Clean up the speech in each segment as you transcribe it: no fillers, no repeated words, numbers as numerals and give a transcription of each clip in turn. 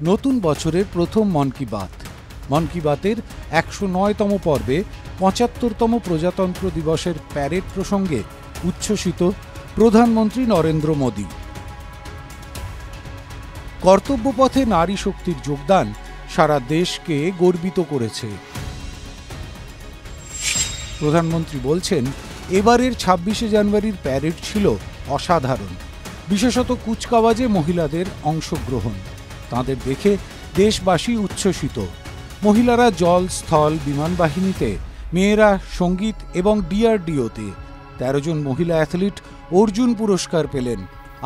নতুন বছরের প্রথম মন কি বাত। মন কি বাতের ১০৯তম পর্বে ৭৫তম প্রজাতন্ত্র দিবসের প্যারেড প্রসঙ্গে উচ্ছ্বসিত প্রধানমন্ত্রী নরেন্দ্র মোদী। কর্তব্যপথে নারী শক্তির যোগদান সারা দেশকে গর্বিত করেছে। প্রধানমন্ত্রী বলছেন, এবারের ২৬শে জানুয়ারির প্যারেড ছিল অসাধারণ, বিশেষত কুচকাওয়াজে মহিলাদের অংশগ্রহণ। তাঁদের দেখে দেশবাসী উচ্ছ্বসিত। মহিলারা জল, স্থল, বিমান বাহিনীতে, মেয়েরা সঙ্গীত এবং ডিআরডিওতে। ১৩ জন মহিলা অ্যাথলিট অর্জুন পুরস্কার পেলেন।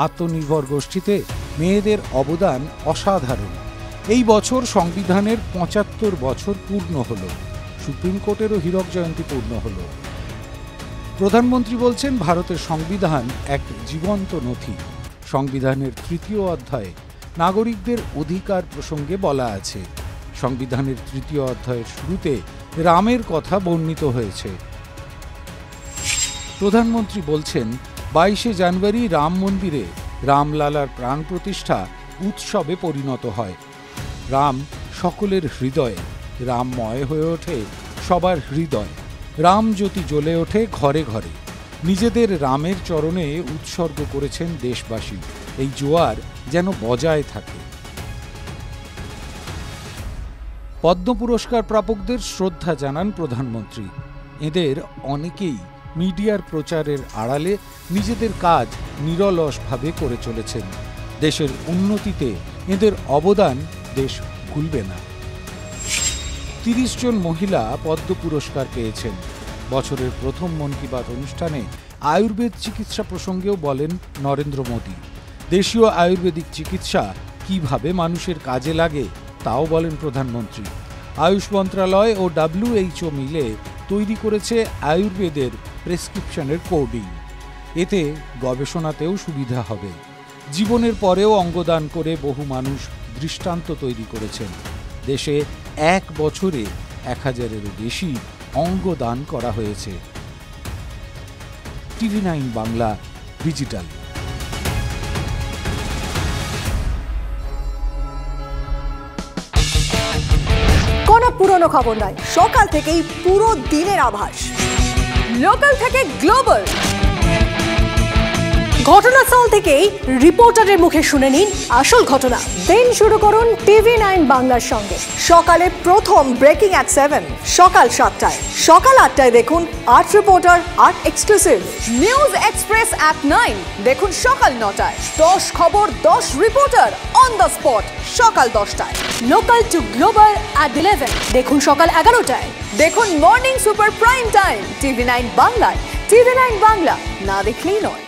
আত্মনির্ভর গোষ্ঠীতে মেয়েদের অবদান অসাধারণ। এই বছর সংবিধানের ৭৫ বছর পূর্ণ হল। সুপ্রিম কোর্টেরও হীরক জয়ন্তী পূর্ণ হল। প্রধানমন্ত্রী বলছেন, ভারতের সংবিধান এক জীবন্ত নথি। সংবিধানের ৩য় অধ্যায়ে নাগরিকদের অধিকার প্রসঙ্গে বলা আছে। সংবিধানের ৩য় অধ্যায়ের শুরুতে রামের কথা বর্ণিত হয়েছে। প্রধানমন্ত্রী বলছেন, ২২শে জানুয়ারি রাম মন্দিরে রামলালার প্রাণ প্রতিষ্ঠা উৎসবে পরিণত হয়। রাম সকলের হৃদয়ে, রামময় হয়ে ওঠে সবার হৃদয়। রাম জ্যোতি জ্বলে ওঠে ঘরে ঘরে। নিজেদের রামের চরণে উৎসর্গ করেছেন দেশবাসী। এই জোয়ার যেন বজায় থাকে। পদ্ম পুরস্কার প্রাপকদের শ্রদ্ধা জানান প্রধানমন্ত্রী। এদের অনেকেই মিডিয়ার প্রচারের আড়ালে নিজেদের কাজ নিরলসভাবে করে চলেছেন। দেশের উন্নতিতে এদের অবদান দেশ ভুলবে না। ৩০ জন মহিলা পদ্ম পুরস্কার পেয়েছেন। বছরের প্রথম মন কি বাত অনুষ্ঠানে আয়ুর্বেদ চিকিৎসা প্রসঙ্গেও বলেন নরেন্দ্র মোদী। দেশীয় আয়ুর্বেদিক চিকিৎসা কিভাবে মানুষের কাজে লাগে তাও বলেন প্রধানমন্ত্রী। আয়ুষ মন্ত্রণালয় ও WHO মিলে তৈরি করেছে আয়ুর্বেদের প্রেসক্রিপশনের কোডিং। এতে গবেষণাতেও সুবিধা হবে। জীবনের পরেও অঙ্গদান করে বহু মানুষ দৃষ্টান্ত তৈরি করেছেন। দেশে এক বছরে ১,০০০-এরও বেশি অঙ্গদান করা হয়েছে। TV9 Bangla digital. কোনো পুরনো খবর নয়, সকাল থেকেই পুরো দিনের আভাস। লোকাল থেকে গ্লোবাল, ঘটনাস্থল থেকেই রিপোর্টারের মুখে শুনে নিন আসল ঘটনা। দিন শুরু করুন TV9 বাংলার সঙ্গে। সকালে প্রথম ব্রেকিং অ্যাট 7, সকাল 7টায়, সকাল 8টায় দেখুন 8 reporter, 8 exclusive. News express at 9 দেখুন সকাল 9টায়। 10 খবর, 10 রিপোর্টার অন দ্য স্পট সকাল 10টায়। লোকাল টু গ্লোবাল অ্যাট 11 দেখুন সকাল 11টায়। দেখুন morning super prime time TV9 বাংলায়। TV9 বাংলা না দেখলেই নয়।